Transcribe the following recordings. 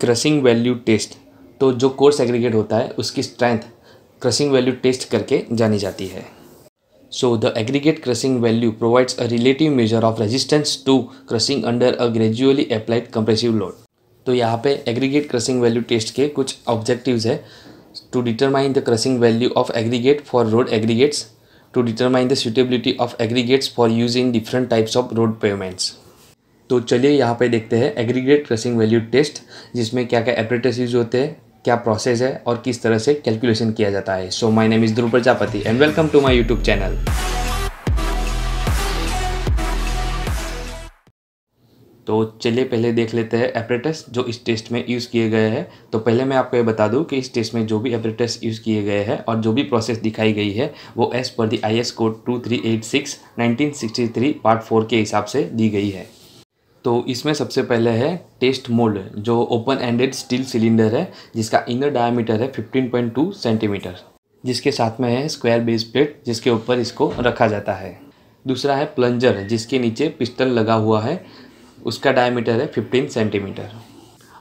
Crushing value test, तो जो coarse aggregate होता है उसकी स्ट्रेंथ क्रशिंग वैल्यू टेस्ट करके जानी जाती है। So the aggregate crushing value provides a relative measure of resistance to crushing under a gradually applied compressive load. तो यहाँ पे एग्रीगेट क्रशिंग वैल्यू टेस्ट के कुछ ऑब्जेक्टिव्स है। To determine the crushing value of aggregate for road aggregates, to determine the suitability of aggregates for use in different types of road pavements. तो चलिए यहाँ पे देखते हैं एग्रीगेट क्रशिंग वैल्यू टेस्ट, जिसमें क्या क्या एपरेटस यूज होते हैं, क्या प्रोसेस है और किस तरह से कैलकुलेशन किया जाता है। So my name is Dhruv Prajapati and welcome to my YouTube channel. तो चलिए पहले देख लेते हैं एपरेटस जो इस टेस्ट में यूज़ किए गए हैं। तो पहले मैं आपको ये बता दूं कि इस टेस्ट में जो भी एपरेटस यूज़ किए गए हैं और जो भी प्रोसेस दिखाई गई है वो as per the IS code 2386 1963 part 4 के हिसाब से दी गई है। तो इसमें सबसे पहले है टेस्ट मोल्ड, जो ओपन एंडेड स्टील सिलेंडर है जिसका इनर डायमीटर है 15.2 सेंटीमीटर, जिसके साथ में है स्क्वायर बेस प्लेट जिसके ऊपर इसको रखा जाता है। दूसरा है प्लंजर जिसके नीचे पिस्टन लगा हुआ है, उसका डायमीटर है 15 सेंटीमीटर।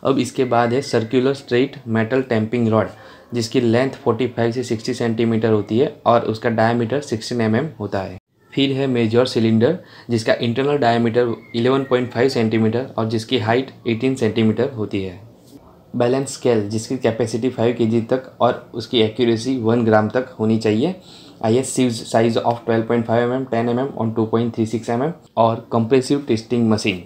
अब इसके बाद है circular straight metal tamping rod जिसकी लेंथ 45 से 60 सेंटीमीटर होती है और उसका डायमीटर 16 mm होता है। फिर है मेजर सिलेंडर जिसका इंटरनल डायमीटर 11.5 सेंटीमीटर और जिसकी हाइट 18 सेंटीमीटर होती है। बैलेंस स्केल जिसकी कैपेसिटी 5 kg तक और उसकी एक्यूरेसी 1 ग्राम तक होनी चाहिए। IS size of 12.5 mm 10 mm और 2.36 mm और कंप्रेसिव टेस्टिंग मशीन।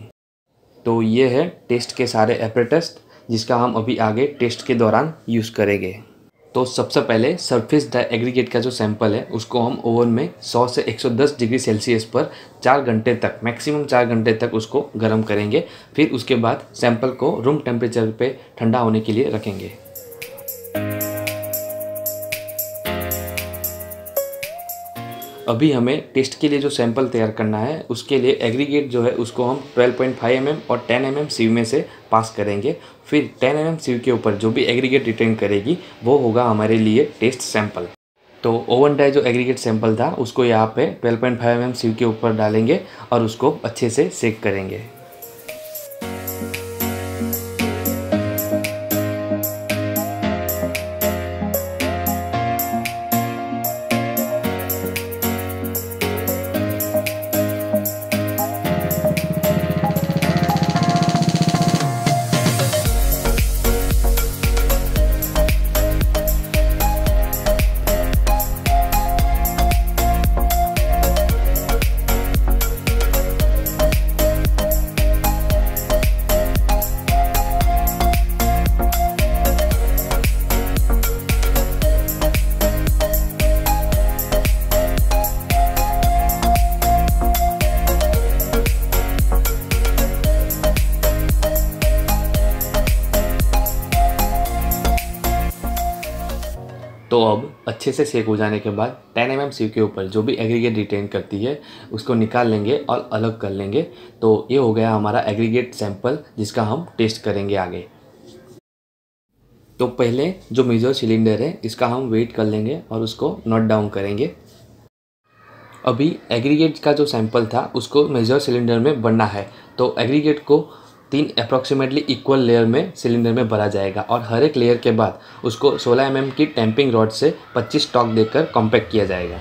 तो ये है टेस्ट के सारे एपरेटस जिसका हम अभी आगे टेस्ट के दौरान यूज़ करेंगे। तो सबसे पहले सरफेस ड्राई एग्रीगेट का जो सैंपल है उसको हम ओवन में 100 से 110 डिग्री सेल्सियस पर 4 घंटे तक, मैक्सिमम 4 घंटे तक उसको गर्म करेंगे। फिर उसके बाद सैंपल को रूम टेम्परेचर पे ठंडा होने के लिए रखेंगे। अभी हमें टेस्ट के लिए जो सैंपल तैयार करना है उसके लिए एग्रीगेट जो है उसको हम 12.5 mm और 10 mm सीव में से पास करेंगे। फिर 10 mm सीव के ऊपर जो भी एग्रीगेट रिटेन करेगी वो होगा हमारे लिए टेस्ट सैंपल। तो ओवन ड्राई जो एग्रीगेट सैंपल था उसको यहाँ पे 12.5 mm सीव के ऊपर डालेंगे और उसको अच्छे से सेक करेंगे। तो अब अच्छे से सेक हो जाने के बाद 10 mm सीव के ऊपर जो भी एग्रीगेट रिटेन करती है उसको निकाल लेंगे और अलग कर लेंगे। तो ये हो गया हमारा एग्रीगेट सैंपल जिसका हम टेस्ट करेंगे आगे। तो पहले जो मेजर सिलेंडर है इसका हम वेट कर लेंगे और उसको नोट डाउन करेंगे। अभी एग्रीगेट का जो सैंपल था उसको मेजर सिलेंडर में भरना है। तो एग्रीगेट को 3 अप्रॉक्सीमेटली इक्वल लेयर में सिलेंडर में भरा जाएगा और हर एक लेयर के बाद उसको 16 mm की टैंपिंग रॉड से 25 टॉक देकर कॉम्पैक्ट किया जाएगा।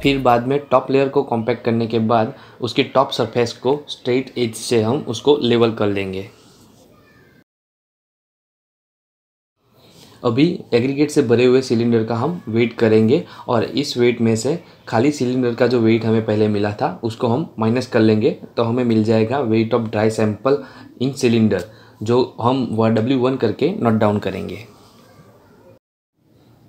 फिर बाद में टॉप लेयर को कॉम्पैक्ट करने के बाद उसकी टॉप सरफेस को स्ट्रेट एज से हम उसको लेवल कर लेंगे। अभी एग्रीगेट से भरे हुए सिलेंडर का हम वेट करेंगे और इस वेट में से खाली सिलेंडर का जो वेट हमें पहले मिला था उसको हम माइनस कर लेंगे, तो हमें मिल जाएगा wait of dry sample in cylinder, जो हम W1 करके नोट डाउन करेंगे।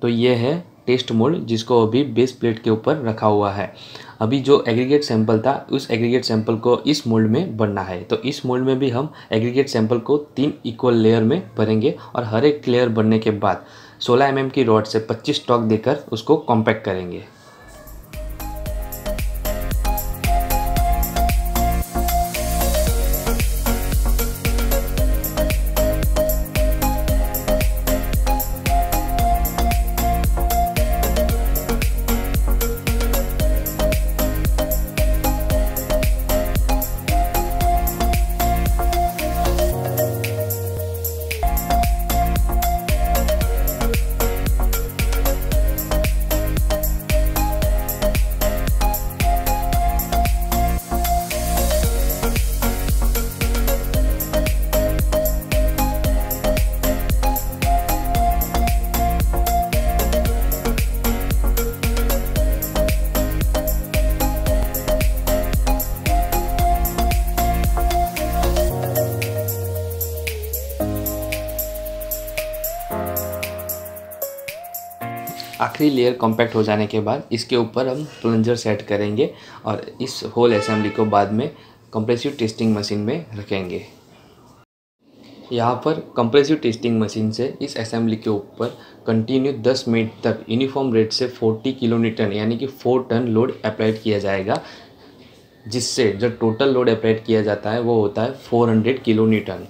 तो ये है टेस्ट मोल्ड जिसको अभी बेस प्लेट के ऊपर रखा हुआ है। अभी जो एग्रीगेट सैंपल था उस एग्रीगेट सैंपल को इस मोल्ड में भरना है। तो इस मोल्ड में भी हम एग्रीगेट सैंपल को 3 इक्वल लेयर में भरेंगे और हर एक लेयर भरने के बाद 16 mm की रॉड से 25 स्टॉक देकर उसको कॉम्पैक्ट करेंगे। आखिरी लेयर कॉम्पैक्ट हो जाने के बाद इसके ऊपर हम प्लंजर सेट करेंगे और इस होल असेंबली को बाद में कंप्रेसिव टेस्टिंग मशीन में रखेंगे। यहाँ पर कंप्रेसिव टेस्टिंग मशीन से इस असेंबली के ऊपर कंटिन्यू 10 मिनट तक यूनिफॉर्म रेट से 40 किलोन्यूटन यानी कि 4 टन लोड अप्लाइड किया जाएगा, जिससे जो टोटल लोड अप्लाइड किया जाता है वो होता है 400 किलोन्यूटन।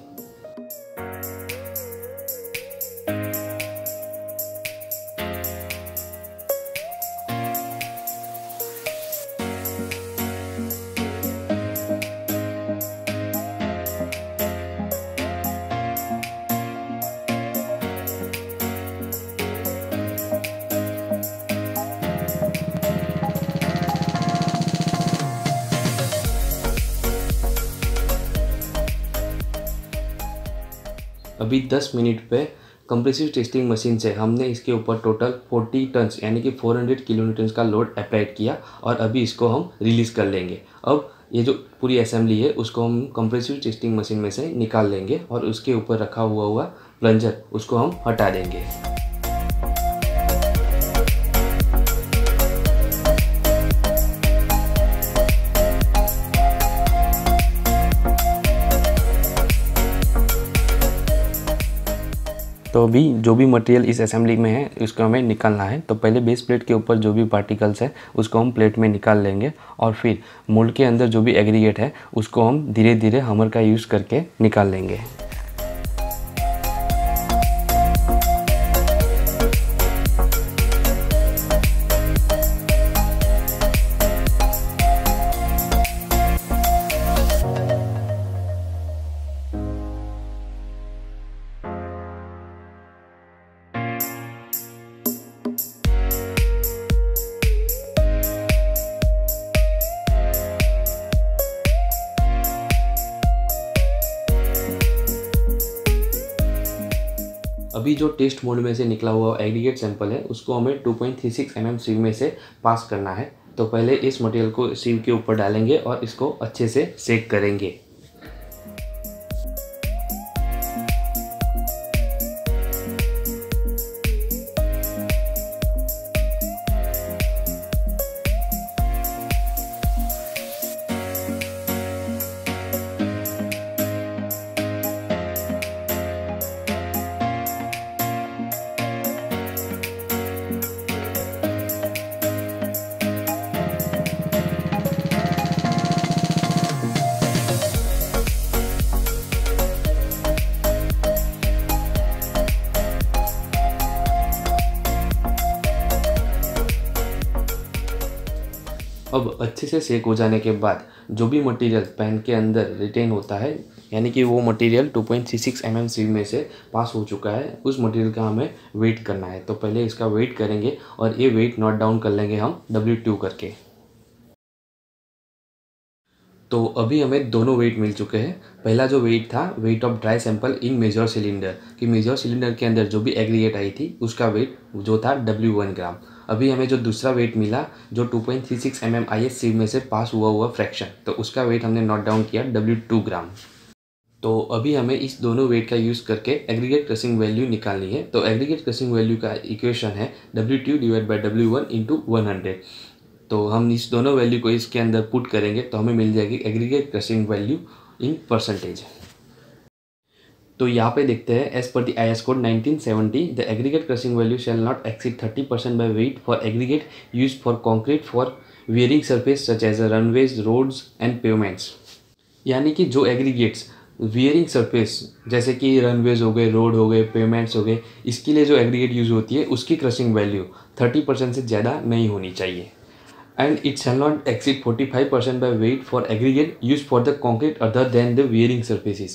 अभी 10 मिनट पे कंप्रेसिव टेस्टिंग मशीन से हमने इसके ऊपर टोटल 40 टन्स यानी कि 400 किलोन्यूटन का लोड अप्लाइड किया और अभी इसको हम रिलीज़ कर लेंगे। अब ये जो पूरी असेंबली है उसको हम कंप्रेसिव टेस्टिंग मशीन में से निकाल लेंगे और उसके ऊपर रखा हुआ प्लंजर उसको हम हटा देंगे। तो अभी जो भी मटेरियल इस असेंबली में है उसको हमें निकालना है। तो पहले बेस प्लेट के ऊपर जो भी पार्टिकल्स है उसको हम प्लेट में निकाल लेंगे और फिर मोल्ड के अंदर जो भी एग्रीगेट है उसको हम धीरे धीरे हैमर का यूज़ करके निकाल लेंगे। अभी जो टेस्ट मोड में से निकला हुआ एग्रीगेट सैंपल है उसको हमें 2.36 mm सीव में से पास करना है। तो पहले इस मटेरियल को सीव के ऊपर डालेंगे और इसको अच्छे से सेक करेंगे। अब अच्छे से सेक हो जाने के बाद जो भी मटेरियल पैन के अंदर रिटेन होता है यानी कि वो मटेरियल 2.36 mm सीव में से पास हो चुका है। उस मटेरियल का हमें वेट करना है, तो पहले इसका वेट करेंगे और ये वेट नोट डाउन कर लेंगे हम W2 करके। तो अभी हमें दोनों वेट मिल चुके हैं। पहला जो वेट था, weight of dry sample in measure cylinder, कि मेजर सिलेंडर के अंदर जो भी एग्रीगेट आई थी उसका वेट जो था W1 ग्राम। अभी हमें जो दूसरा वेट मिला जो 2.36 mm IS सीव में से पास हुआ फ्रैक्शन, तो उसका वेट हमने नोट डाउन किया W2 ग्राम। तो अभी हमें इस दोनों वेट का यूज़ करके एग्रीगेट क्रशिंग वैल्यू निकालनी है। तो एग्रीगेट क्रशिंग वैल्यू का इक्वेशन है W2 divide by W1 into 100। तो हम इस दोनों वैल्यू को इसके अंदर पुट करेंगे तो हमें मिल जाएगी aggregate crushing value in percentage. तो यहाँ पे देखते हैं as per the IS code 1970 the aggregate crushing value shall not exceed 30% by weight for aggregate used for concrete for wearing surface such as runways, roads and pavements. यानी कि जो aggregates wearing surface जैसे कि runways हो गए, road हो गए, pavements हो गए, इसके लिए जो एग्रीगेट यूज़ होती है उसकी क्रशिंग वैल्यू 30% से ज़्यादा नहीं होनी चाहिए। And it shall not exceed 45% by weight for aggregate used for the concrete other than the wearing surfaces।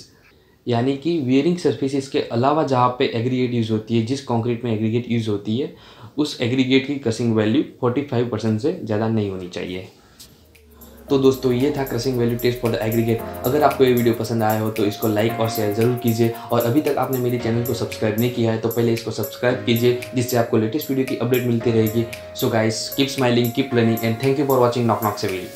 यानी कि वियरिंग सरफेसेस के अलावा जहाँ पे एग्रीगेट यूज़ होती है, जिस कंक्रीट में एग्रीगेट यूज़ होती है, उस एग्रीगेट की क्रशिंग वैल्यू 45% से ज़्यादा नहीं होनी चाहिए। तो दोस्तों ये था crushing value test for the aggregate. अगर आपको ये वीडियो पसंद आया हो तो इसको लाइक और शेयर ज़रूर कीजिए, और अभी तक आपने मेरे चैनल को सब्सक्राइब नहीं किया है तो पहले इसको सब्सक्राइब कीजिए, जिससे आपको लेटेस्ट वीडियो की अपडेट मिलती रहेगी। So guys, keep smiling, keep learning and thank you for watching knock knock civil.